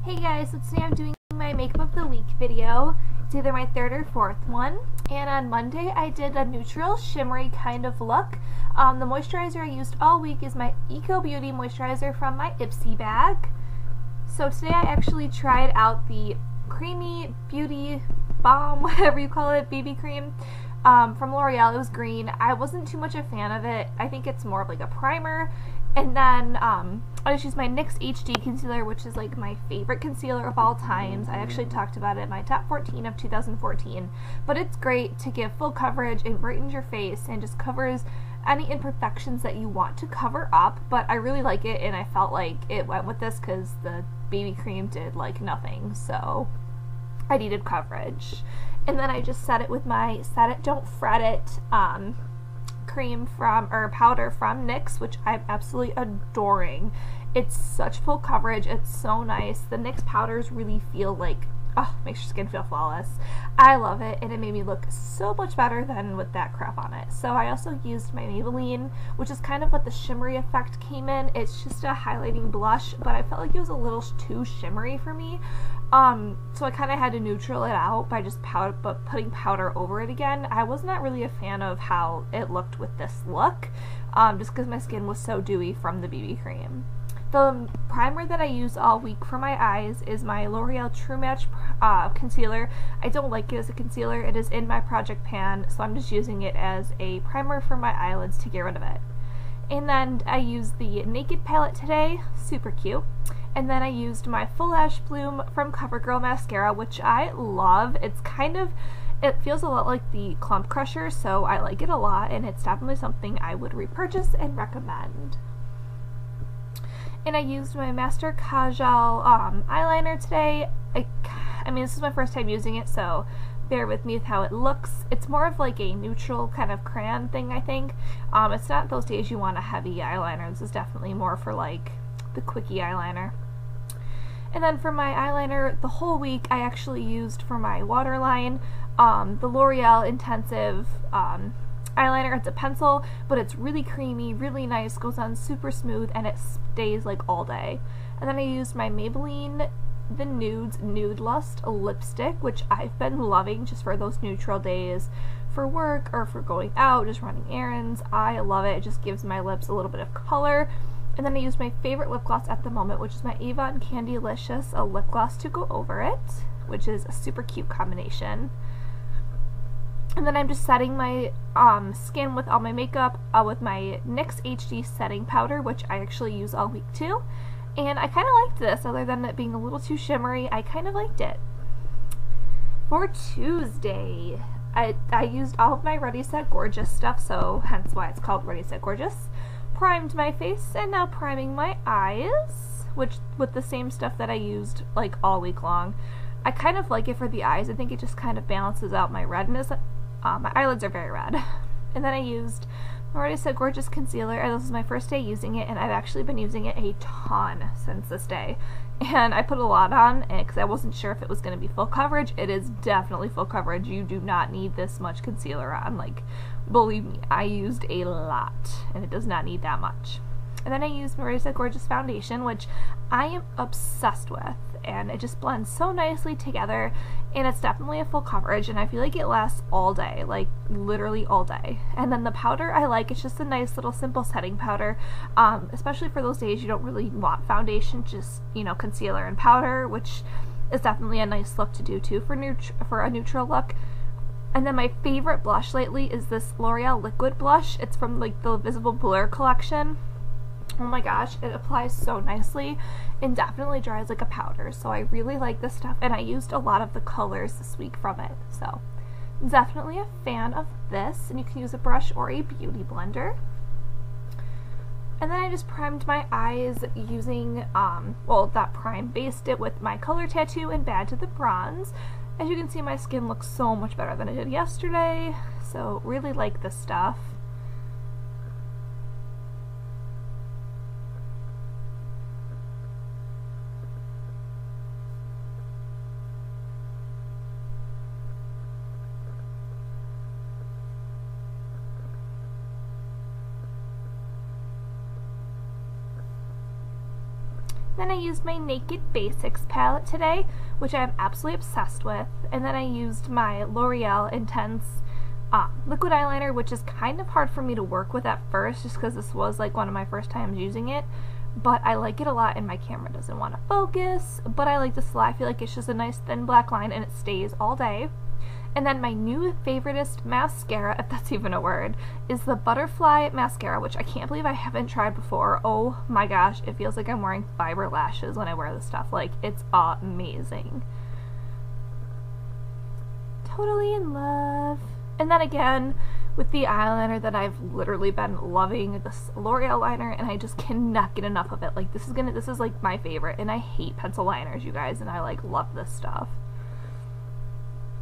Hey guys, so today I'm doing my Makeup of the Week video. It's either my third or fourth one. And on Monday I did a neutral, shimmery kind of look. The moisturizer I used all week is my Eco Beauty moisturizer from my Ipsy bag. So today I actually tried out the Creamy Beauty Balm, whatever you call it, BB cream from L'Oreal. It was green. I wasn't too much a fan of it. I think it's more of like a primer. And then I just used my NYX HD concealer, which is like my favorite concealer of all times. I actually talked about it in my top 14 of 2014. But it's great to give full coverage. It brightens your face and just covers any imperfections that you want to cover up. But I really like it, and I felt like it went with this because the BB cream did like nothing. So I needed coverage. And then I just set it with my Set It Don't Fret It powder from NYX, which I'm absolutely adoring. It's such full coverage. It's so nice. The NYX powders really feel like, oh, makes your skin feel flawless. I love it, and it made me look so much better than with that crap on it. So I also used my Maybelline, which is kind of what the shimmery effect came in. It's just a highlighting blush, but I felt like it was a little too shimmery for me. So I kind of had to neutral it out by just putting powder over it again. I was not really a fan of how it looked with this look, just because my skin was so dewy from the BB cream. The primer that I use all week for my eyes is my L'Oreal True Match concealer. I don't like it as a concealer. It is in my project pan, so I'm just using it as a primer for my eyelids to get rid of it. And then I used the Naked palette today, super cute. And then I used my Full Lash Bloom from CoverGirl mascara, which I love. It's it feels a lot like the Clump Crusher, so I like it a lot, and it's definitely something I would repurchase and recommend. And I used my Master Kajal eyeliner today. I mean, this is my first time using it, so bear with me with how it looks. It's more of like a neutral kind of crayon thing, I think. It's not those days you want a heavy eyeliner. This is definitely more for like the quickie eyeliner. And then for my eyeliner, the whole week I actually used for my waterline the L'Oreal Intensive eyeliner. It's a pencil, but it's really creamy, really nice, goes on super smooth, and it stays like all day. And then I used my Maybelline The Nudes Nude Lust lipstick, which I've been loving just for those neutral days for work or for going out, just running errands. I love it. It just gives my lips a little bit of color. And then I used my favorite lip gloss at the moment, which is my Avon Candylicious lip gloss to go over it, which is a super cute combination. And then I'm just setting my skin with all my makeup with my NYX HD setting powder, which I actually use all week too. And I kind of liked this, other than it being a little too shimmery. I kind of liked it. For Tuesday, I used all of my Ready Set Gorgeous stuff, so hence why it's called Ready Set Gorgeous. Primed my face, and now priming my eyes, which with the same stuff that I used like all week long. I kind of like it for the eyes. I think it just kind of balances out my redness. My eyelids are very red. And then I used my Ready Set Gorgeous concealer, and this is my first day using it, and I've actually been using it a ton since this day. And I put a lot on because I wasn't sure if it was going to be full coverage. It is definitely full coverage. You do not need this much concealer on. Like, believe me, I used a lot, and it does not need that much. And then I used my Ready Set Gorgeous foundation, which I am obsessed with, and it just blends so nicely together, and it's definitely a full coverage, and I feel like it lasts all day, like literally all day. And then the powder I like, it's just a nice little simple setting powder, especially for those days you don't really want foundation, just, you know, concealer and powder, which is definitely a nice look to do too for a neutral look. And then my favorite blush lately is this L'Oreal liquid blush. It's from like the Visible Blur collection. Oh my gosh, it applies so nicely and definitely dries like a powder. So I really like this stuff, and I used a lot of the colors this week from it. So definitely a fan of this, and you can use a brush or a beauty blender. And then I just primed my eyes using, based it with my Color Tattoo and Bad to the Bronze. As you can see, my skin looks so much better than it did yesterday, so really like this stuff. Then I used my Naked Basics palette today, which I'm absolutely obsessed with. And then I used my L'Oreal Intense liquid eyeliner, which is kind of hard for me to work with at first just because this was like one of my first times using it. But I like it a lot and my camera doesn't want to focus. But I like this a lot. I feel like it's just a nice thin black line and it stays all day. And then my new favoriteest mascara, if that's even a word, is the Butterfly Mascara, which I can't believe I haven't tried before. Oh my gosh, it feels like I'm wearing fiber lashes when I wear this stuff. Like, it's amazing. Totally in love. And then again, with the eyeliner that I've literally been loving, this L'Oreal liner, and I just cannot get enough of it. Like, this is like my favorite, and I hate pencil liners, you guys, and I like love this stuff.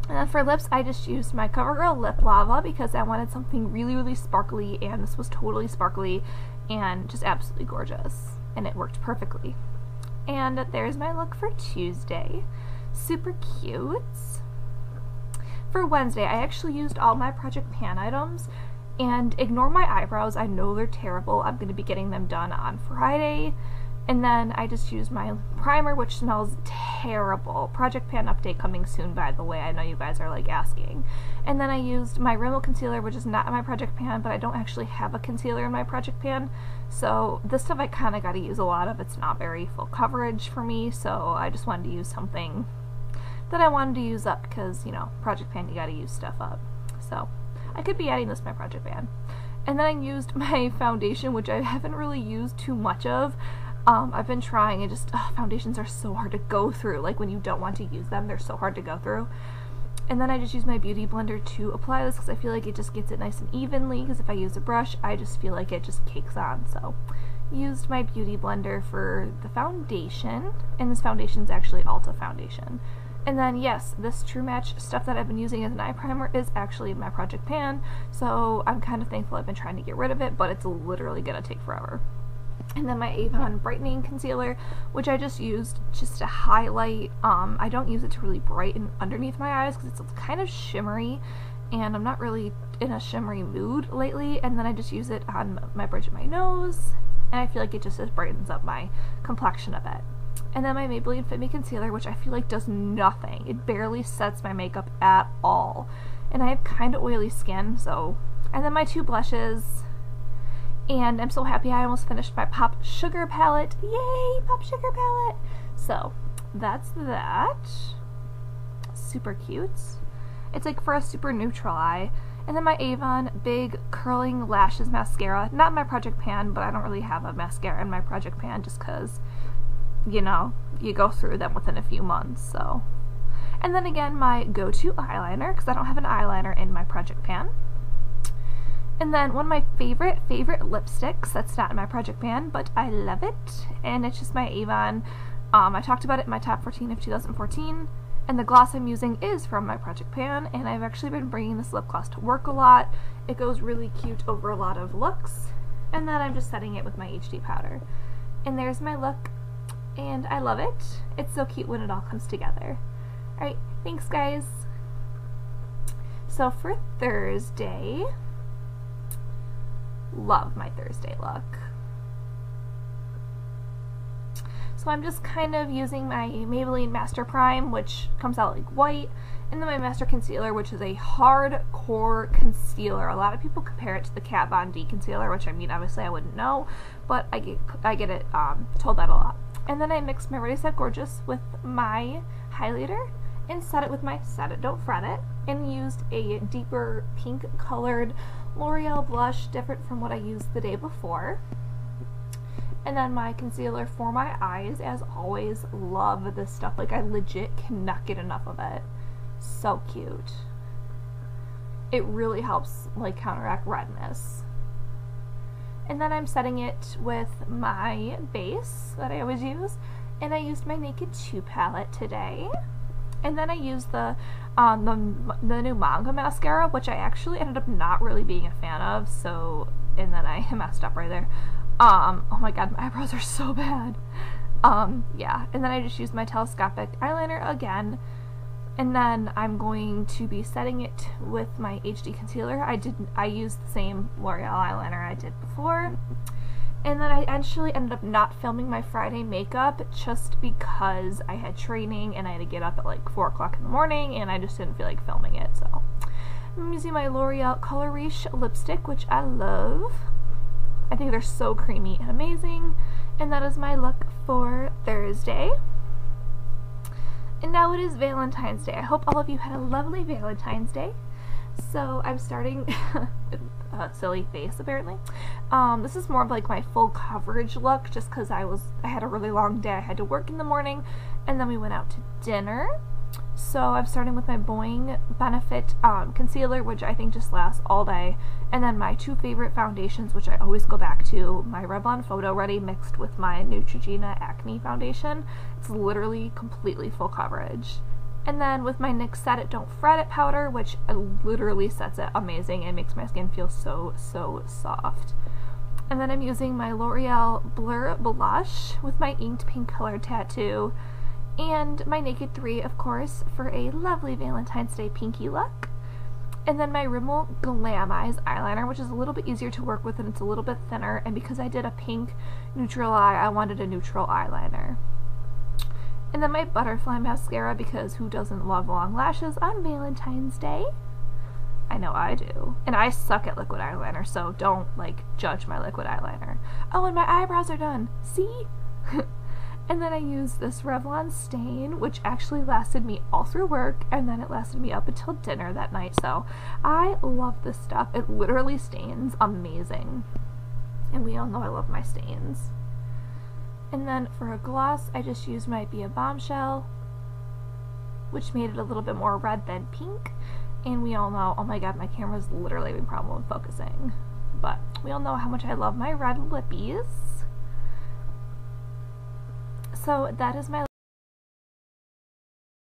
And then for lips, I just used my CoverGirl Lip Lava because I wanted something really, really sparkly, and this was totally sparkly and just absolutely gorgeous. And it worked perfectly. And there's my look for Tuesday. Super cute. For Wednesday, I actually used all my Project Pan items, and ignore my eyebrows. I know they're terrible. I'm going to be getting them done on Friday. And then I just used my primer, which smells terrible. Project Pan update coming soon, by the way. I know you guys are like asking. And then I used my Rimmel concealer, which is not in my Project Pan, but I don't actually have a concealer in my Project Pan. So this stuff I kind of got to use a lot of. It's not very full coverage for me, so I just wanted to use something that I wanted to use up because, you know, Project Pan, you got to use stuff up. So I could be adding this to my Project Pan. And then I used my foundation, which I haven't really used too much of. I've been trying, and just foundations are so hard to go through. Like, when you don't want to use them, they're so hard to go through. And then I just use my beauty blender to apply this because I feel like it just gets it nice and evenly, because if I use a brush, I just feel like it just cakes on. So used my beauty blender for the foundation, and this foundation is actually Ulta foundation. And then yes, this True Match stuff that I've been using as an eye primer is actually in my Project Pan, so I'm kind of thankful I've been trying to get rid of it, but it's literally gonna take forever. And then my Avon Brightening Concealer, which I just used just to highlight. I don't use it to really brighten underneath my eyes because it's kind of shimmery, and I'm not really in a shimmery mood lately. And then I just use it on my bridge of my nose, and I feel like it just brightens up my complexion a bit. And then my Maybelline Fit Me Concealer, which I feel like does nothing. It barely sets my makeup at all. And I have kind of oily skin, so... And then my two blushes... And I'm so happy I almost finished my Pop Sugar palette. Yay, Pop Sugar palette! So, that's that. Super cute. It's like for a super neutral eye. And then my Avon Big Curling Lashes Mascara. Not my Project Pan, but I don't really have a mascara in my Project Pan just because, you know, you go through them within a few months, so. And then again, my go-to eyeliner, because I don't have an eyeliner in my Project Pan. And then one of my favorite lipsticks that's not in my Project Pan, but I love it, and it's just my Avon. I talked about it in my top 14 of 2014, and the gloss I'm using is from my Project Pan, and I've actually been bringing this lip gloss to work a lot. It goes really cute over a lot of looks, and then I'm just setting it with my HD powder. And there's my look, and I love it. It's so cute when it all comes together. Alright, thanks guys. So for Thursday... Love my Thursday look. So I'm just kind of using my Maybelline Master Prime, which comes out like white, and then my Master Concealer, which is a hardcore concealer. A lot of people compare it to the Kat Von D concealer, which I mean, obviously I wouldn't know, but I get it told that a lot. And then I mixed my Ready Set Gorgeous with my highlighter and set it with my Set It Don't Fret It, and used a deeper pink colored L'Oreal blush, different from what I used the day before. And then my concealer for my eyes, as always. Love this stuff. Like, I legit cannot get enough of it. So cute. It really helps, like, counteract redness. And then I'm setting it with my base that I always use, and I used my Naked 2 palette today. And then I used the new Manga mascara, which I actually ended up not really being a fan of, so, and then I messed up right there. Oh my god, my eyebrows are so bad. Yeah, and then I just used my telescopic eyeliner again, and then I'm going to be setting it with my HD concealer. I used the same L'Oreal eyeliner I did before. And then I actually ended up not filming my Friday makeup just because I had training and I had to get up at like 4 o'clock in the morning and I just didn't feel like filming it. So I'm using my L'Oreal Color Riche lipstick, which I love. I think they're so creamy and amazing. And that is my look for Thursday. And now it is Valentine's Day. I hope all of you had a lovely Valentine's Day. So I'm starting with a silly face apparently. This is more of like my full coverage look just because I had a really long day. I had to work in the morning and then we went out to dinner. So I'm starting with my Boing Benefit concealer, which I think just lasts all day, and then my two favorite foundations, which I always go back to, my Revlon Photo Ready mixed with my Neutrogena Acne Foundation. It's literally completely full coverage. And then with my NYX Set It Don't Fret It powder, which literally sets it amazing and makes my skin feel so, so soft. And then I'm using my L'Oreal Blur Blush with my inked pink color tattoo, and my Naked 3, of course, for a lovely Valentine's Day pinky look. And then my Rimmel Glam Eyes eyeliner, which is a little bit easier to work with and it's a little bit thinner, and because I did a pink neutral eye, I wanted a neutral eyeliner. And then my Butterfly Mascara, because who doesn't love long lashes on Valentine's Day? I know I do. And I suck at liquid eyeliner, so don't, like, judge my liquid eyeliner. Oh, and my eyebrows are done. See? And then I used this Revlon stain, which actually lasted me all through work, and then it lasted me up until dinner that night, so I love this stuff. It literally stains amazing. And we all know I love my stains. And then for a gloss, I just used my Be a Bombshell, which made it a little bit more red than pink. And we all know, oh my god, my camera's literally having a problem with focusing. But we all know how much I love my red lippies. So that is my